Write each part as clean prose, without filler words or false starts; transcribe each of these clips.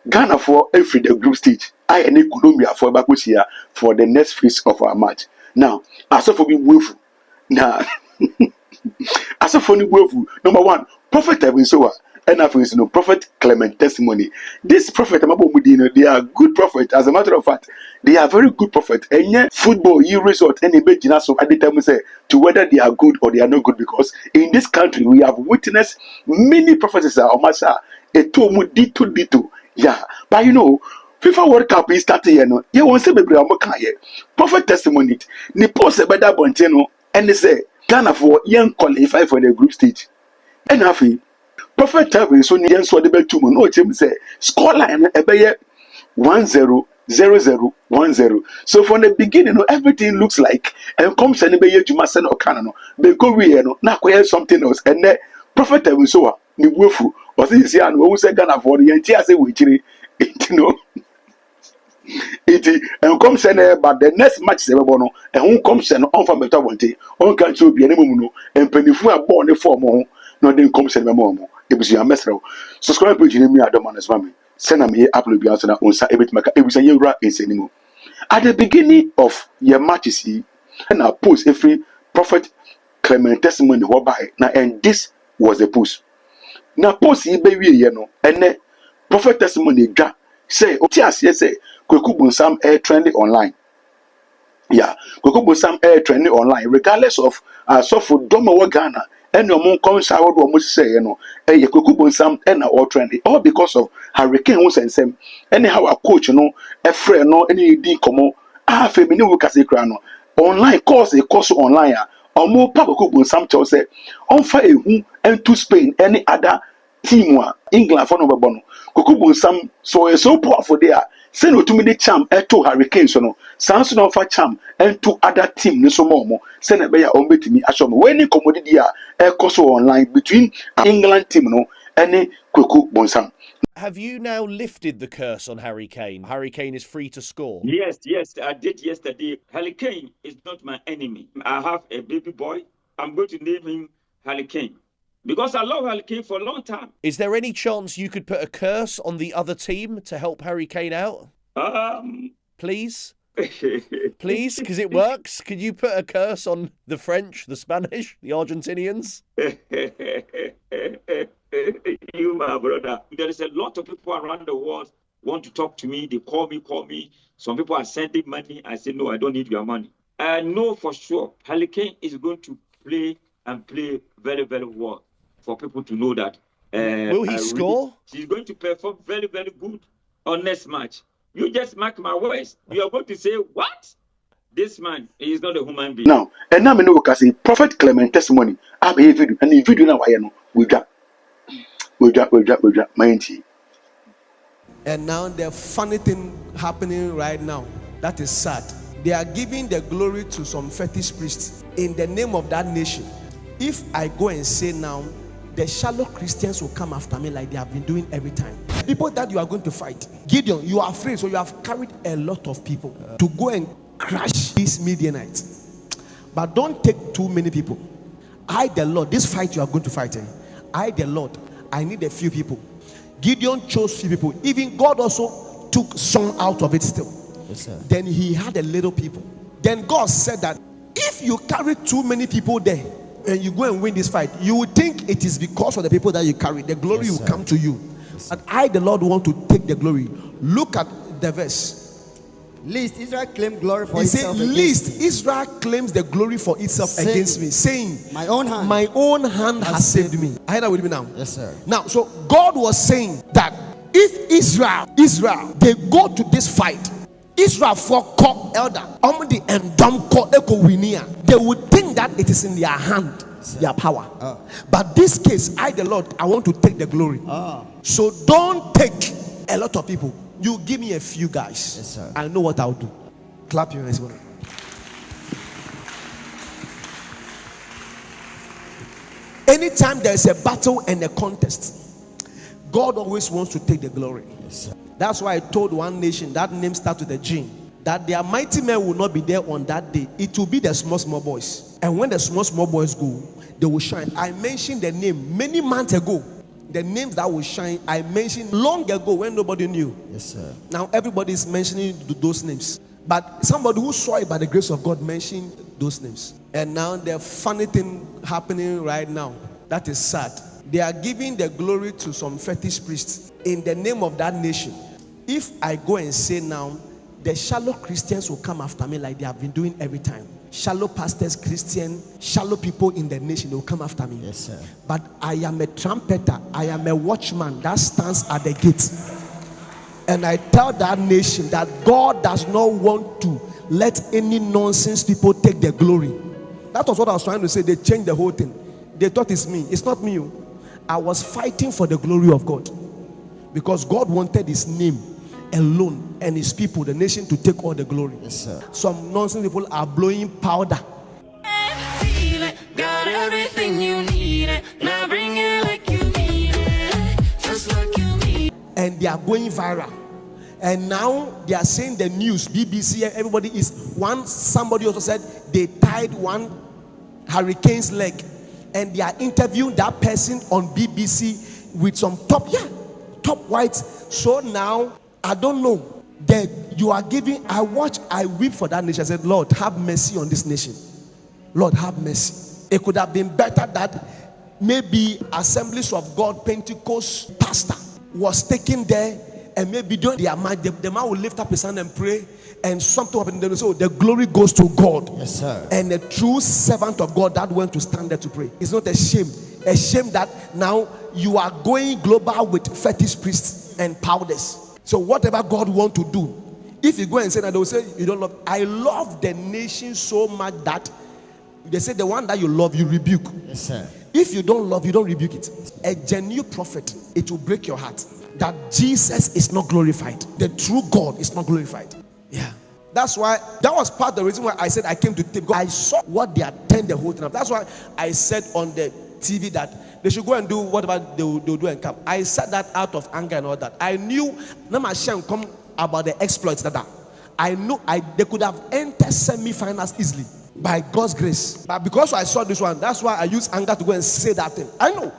Ghana for every the group stage. I and Colombia for Bakusia for the next phase of our match. Now, as for being willful. Now, as for willful, number one, Prophet Evinsoa, and after Prophet Clement testimony. This prophet, they are good prophet. As a matter of fact, they are very good prophet. And yet, football, you resort any big so at the time we say to whether they are good or they are not good, because in this country we have witnessed many prophecies are almost dito. Yeah, but FIFA World Cup is starting, you won't say baby prophet testimony. Ni post a better bonteno and they say Ghana for young qualify for the group stage. And happy Prophet Tavin so near so the bell 2 no him say scoreline ebeye 1-0-0-0-1-0. So from the beginning, everything looks like and comes and be juma sen or canon. Be go we na something else. And then Prophet Tavin so ni wofu was this year and who say Ghana for the entire say we it and comes and but the next match se bono and who comes and on from better one day on can so be any mumu and penifu are born for more no then comes and more. It was your mesro. Subscribe page in me at the man as mammy. Send them here upload the answer on sa ebit maka. It was a year in at the beginning of your matches, and I post every prophet Clement testimony whereby now, and this was the post. Now post baby and then prophet testimony say yes say Kwaku Bonsam air trending online. Yeah, Kwaku Bonsam air trending online regardless of so for Domo Ghana. And your mom comes out almost say, hey, you could put some and all trendy, all because of hurricane was and same. Anyhow, a coach, a friend, no any D como, feminine work as a crown. Online course a course online, or more public could some tell say, on fire and to Spain, any other team, England for no bono. Kukubu some so powerful there. Send to me the champ and two hurricanes, Samson of a champ and two other team, no so more. Send a bear on to me. I show me when you commodity a course online between England team and Kwaku Bonsam. Have you now lifted the curse on Harry Kane? Harry Kane is free to score. Yes, I did yesterday. Harry Kane is not my enemy. I have a baby boy. I'm going to name him Harry Kane. Because I love Harry Kane for a long time. Is there any chance you could put a curse on the other team to help Harry Kane out? Please? Please? Because it works. Could you put a curse on the French, the Spanish, the Argentinians? You, my brother. There is a lot of people around the world want to talk to me. They call me. Some people are sending money. I say, no, I don't need your money. I know for sure Harry Kane is going to play very, very well. For people to know that. Will he score? He's going to perform very, very good on next match. You just mark my words. You are going to say, what? This man is not a human being. Now, and now I know because Prophet Clement testimony. I have a video, and the video now I know we got, my And now the funny thing happening right now, that is sad. They are giving the glory to some fetish priests in the name of that nation. If I go and say now, the shallow Christians will come after me like they have been doing every time. People that you are going to fight. Gideon, you are afraid, so you have carried a lot of people to go and crush these Midianites. But don't take too many people. I, the Lord, this fight you are going to fight, I, the Lord, I need a few people. Gideon chose few people. Even God also took some out of it still. Yes, sir. Then he had a little people. Then God said that if you carry too many people there, and you go and win this fight, you would think it is because of the people that you carry. The glory will come to you. Yes, and I, the Lord, want to take the glory. Look at the verse. Least Israel claimed glory for he itself. He said, least Israel claims the glory for itself against me, saying, my own hand has saved me. I heard that with me now. Yes, sir. Now, so God was saying that if Israel, they go to this fight, Israel for elder, they would think that it is in their hand, their power. But this case, I, the Lord, I want to take the glory. So don't take a lot of people. You give me a few guys. Yes, sir. I know what I'll do. Clap your hands. Anytime there's a battle and a contest, God always wants to take the glory. Yes, sir. That's why I told one nation, that name starts with a G, that their mighty men will not be there on that day. It will be the small boys. And when the small boys go, they will shine. I mentioned the name many months ago. The names that will shine, I mentioned long ago when nobody knew. Yes, sir. Now everybody is mentioning those names. But somebody who saw it by the grace of God mentioned those names. And now the funny thing happening right now, that is sad. They are giving the glory to some fetish priests in the name of that nation. If I go and say now, the shallow Christians will come after me like they have been doing every time. Shallow pastors, Christian, shallow people in the nation, they will come after me. Yes, sir. But I am a trumpeter, I am a watchman that stands at the gate. And I tell that nation that God does not want to let any nonsense people take their glory. That was what I was trying to say. They changed the whole thing. They thought it's me. It's not me. I was fighting for the glory of God. Because God wanted his name alone and his people, the nation, to take all the glory. Yes, sir. Some nonsense people are blowing powder. Got everything you need. Now bring it like you need it. Just like you need. And they are going viral. And now they are saying the news, BBC, everybody is one. Somebody also said they tied one hurricane's leg, and they are interviewing that person on BBC with some top whites. So now I don't know that you are giving. I weep for that nation. I said, Lord, have mercy on this nation. Lord, have mercy. It could have been better that maybe Assemblies of God Pentecost pastor was taken there, and maybe the man will lift up his hand and pray, and something happened. Then so the glory goes to God. Yes, sir. And a true servant of God that went to stand there to pray. It's not a shame. A shame that now you are going global with fetish priests and powders. So whatever God wants to do, if you go and say that, they will say you don't love. I love the nation so much that they say the one that you love, you rebuke. Yes, sir. If you don't love, you don't rebuke it. A genuine prophet, it will break your heart that Jesus is not glorified. The true God is not glorified. Yeah. That's why, that was part of the reason why I said I came to tape. I saw what they attend the whole thing. That's why I said on the TV that they should go and do whatever they'll do and come. I said that out of anger and all that. I knew Namashem come about the exploits that I knew they could have entered semi-finals easily by God's grace. But because I saw this one, that's why I used anger to go and say that thing. I know.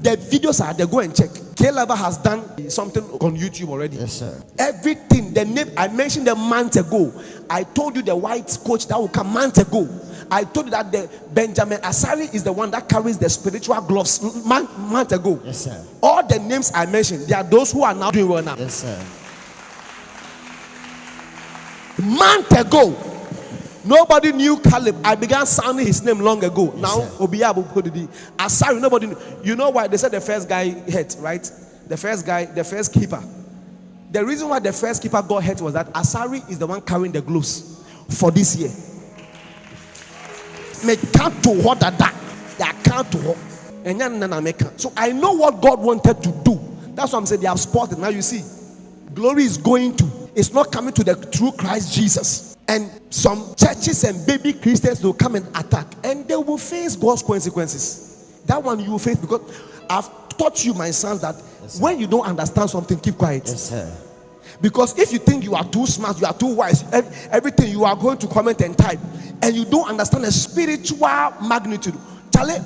The videos are there, go and check. K-Level has done something on YouTube already. Yes, sir. Everything, the name, I mentioned a month ago. I told you the white coach that will come months ago. I told you that the Benjamin Asari is the one that carries the spiritual gloves month ago. Yes, sir. All the names I mentioned, they are those who are now doing well now. Yes, sir. Month ago, nobody knew Caleb. I began sounding his name long ago. Yes, now, Obiabu Asari, nobody knew. You know why? They said the first guy hurt, right? The first keeper. The reason why the first keeper got hurt was that Asari is the one carrying the gloves for this year. So I know what God wanted to do. That's why I'm saying they have spotted. Now you see, glory is going to. It's not coming to the true Christ Jesus. And some churches and baby Christians will come and attack, and they will face God's consequences. That one you will face, because I've taught you, my sons, that when you don't understand something, keep quiet. Yes, sir. Because if you think you are too smart, you are too wise, everything you are going to comment and type, and you don't understand the spiritual magnitude, Chale,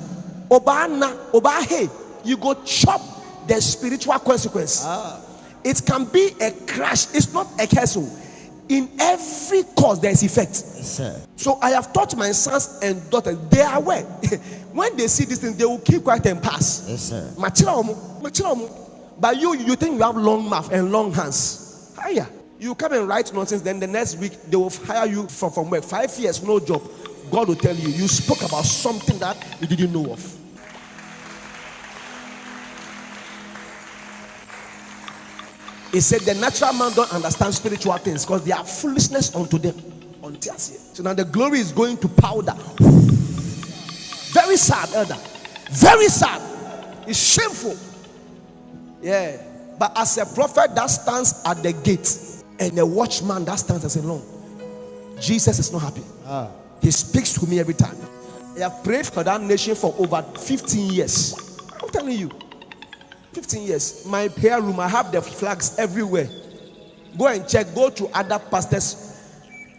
Obahe, you go chop the spiritual consequence. It can be a crash. It's not a castle. In every cause, there is effect. Yes, sir. So I have taught my sons and daughters, they are aware. When they see this thing, they will keep quiet and pass. Yes, sir. But you think you have long mouth and long hands. Hiya. You come and write nonsense, then the next week they will hire you from work. 5 years, no job. God will tell you, you spoke about something that you didn't know of. He said the natural man don't understand spiritual things because they are foolishness unto them. So now the glory is going to powder. Very sad, elder. Very sad. It's shameful. Yeah. But as a prophet that stands at the gate and a watchman that stands as a Lord, Jesus is not happy. He speaks to me every time. I have prayed for that nation for over 15 years. I'm telling you. 15 years. My prayer room, I have the flags everywhere. Go and check. Go to other pastors'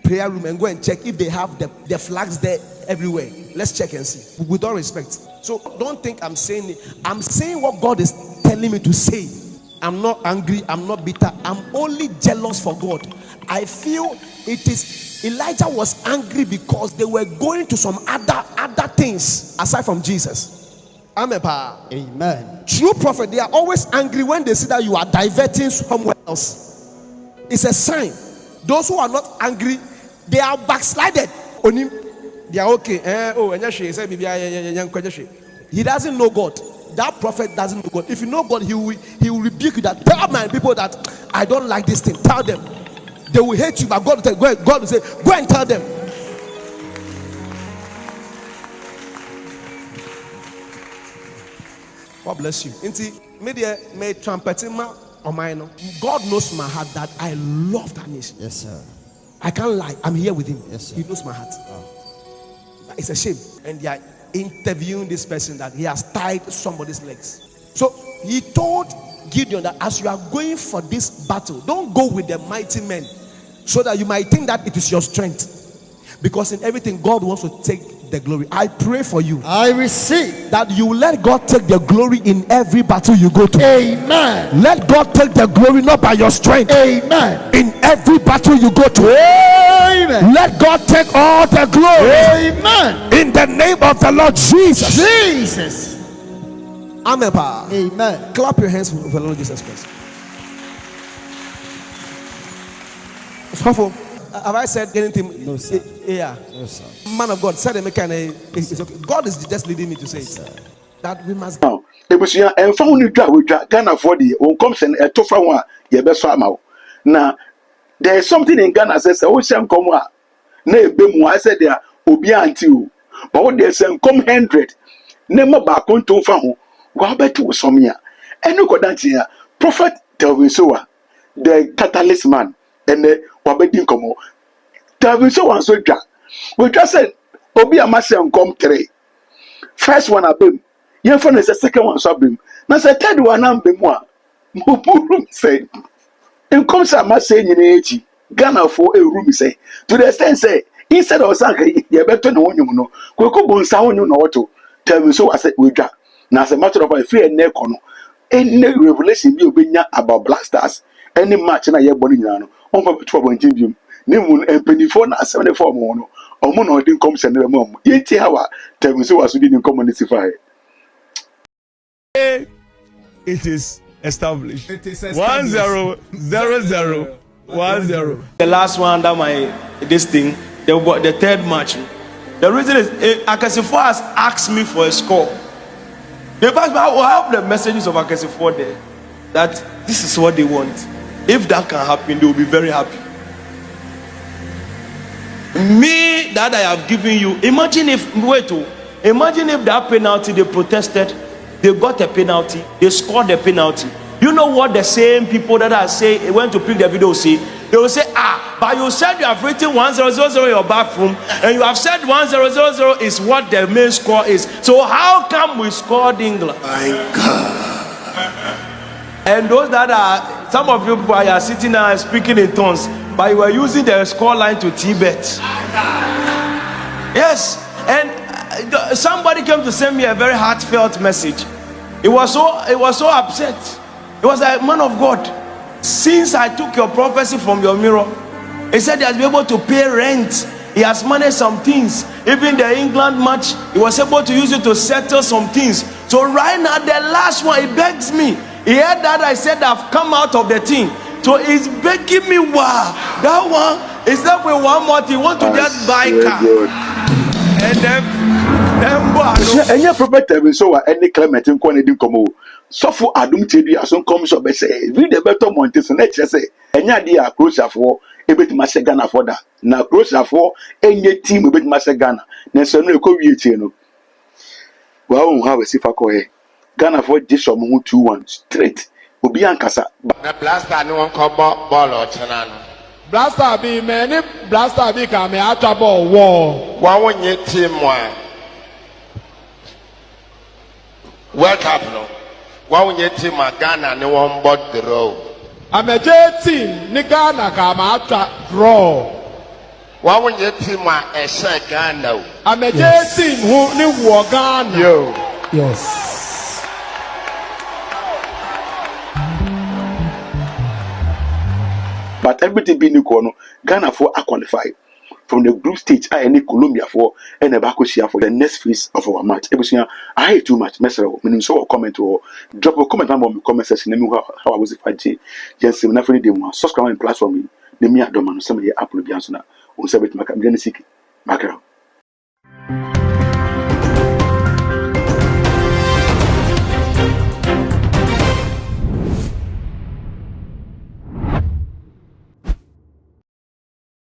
prayer room and go and check if they have the flags there everywhere. Let's check and see. With all respect. So don't think I'm saying it. I'm saying what God is telling me to say. I'm not angry. I'm not bitter. I'm only jealous for God. I feel it is Elijah was angry because they were going to some other things aside from Jesus. Amen. Amen. True prophet, they are always angry when they see that you are diverting somewhere else. It's a sign. Those who are not angry, they are backslided. They are okay. He doesn't know God. That prophet doesn't know God. If you know God, he will rebuke you. That tell my people that I don't like this thing. Tell them. They will hate you, but God will tell, God will say, go and tell them. God bless you. May trumpetima or mine. God knows my heart that I love that nation. Yes, sir. I can't lie. I'm here with him. Yes, sir. He knows my heart. It's a shame. And they are interviewing this person that he has tied somebody's legs. So he told Gideon that as you are going for this battle, don't go with the mighty men, so that you might think that it is your strength. Because in everything, God wants to take the glory. I pray for you. I receive that you let God take the glory in every battle you go to. Amen. Let God take the glory, not by your strength. Amen. In every battle you go to. Amen. Let God take all the glory. Amen. In the name of the Lord Jesus. Jesus. Amen. Amen. Clap your hands for the Lord Jesus Christ. Have I said anything? No, sir. Yeah. No, sir. Man of God, said it's okay. God is just leading me to say it. That we must. Now, ebusia emfa hu ni dwa wodwa Ghana for the won come send e to fa ho a ye be so ama wo. Na there is something in Ghana says o shem come a na ebe mu I said there obi anti o. But what there send come 100 na ma ba konto fa ho wa betu somia. Enu kodanti ya prophet Telvin Sowa, the catalyst man, and wabedi komo Telvin Sowa so dwa. We just said obi amase come 3. First one abem. Your friend is the second one so abem. Na say third one am bem a. Mo room say. In comes a must say nyina echi. Ghana for a room say. To the extent say instead of saying you better no one you know. Kwaku Bonsam onyu na auto. Tell me so I said we dwa. Na as a matter of fact fear na ekono. Any revelation bi obenya about blasters. Any match na ye boni nyina no. On for 12.2 biom. Nemu empenifo na 74 mo no. Omo no din come send them mom. Yeti hawa tell me so as we didn't community fire. It is established. It is established. 1-0-0-0-1-0. The last one under this thing, the third match. The reason is Akasifo has asked me for a score. The fact I will have the messages of Akasifo there that this is what they want. If that can happen, they will be very happy. Me that I have given you, imagine if that penalty they protested, they got a penalty, they scored the penalty. You know what the same people that I say went to pick the video say? They will say, but you said you have written 1-0-0 in your bathroom, and you have said 1-0-0 is what the main score is. So how come we scored England? My God. And those that are, some of you are sitting there and speaking in tongues, but you were using the score line to Tibet. Yes, and somebody came to send me a very heartfelt message. It was so upset. It was like, man of God, since I took your prophecy from your mirror, he said he has been able to pay rent. He has managed some things. Even the England match, he was able to use it to settle some things. So right now, the last one, he begs me. He heard that I said I've come out of the thing. So he's begging me, wow, that one is left with one more thing. Want to just buy car. And then any prophet Telvin Sowa any Clement in Kwanedi Komo. So for Adum Tebi as on comes up say, read the better Montes and let's say, and ya dear Crocia for a bit Master Ghana for that. Now Crocia for any team a bit Master Ghana. Nelson Kovietino. Well, how is if I call Ghana for this or 2-1 straight. Obiankasa. Na blaster ni won ko ball o chana no. Blaster be many blaster be ka me atwa ball war. Wa wonye team a. World Cup no. Wa wonye team a Ghana ni won ball draw. Ameje team ni Ghana ka ma atwa draw. Wa wonye team a ehye Ghana o. Ameje team who ni wo Ghana. Yo. Yes. But everything being equal, no, Ghana for a qualify from the group stage. I any Colombia for and a Bacosia for the next phase of our match. Everything I hate too much. Mess around. Meaning so comment or drop a comment on my comment section. Let me how I was if I did. Yes, nothing they want. Subscribe and platform me. The me at the man. Somebody Apple Biansona. On 7 Mac. I'm going to seek Macro.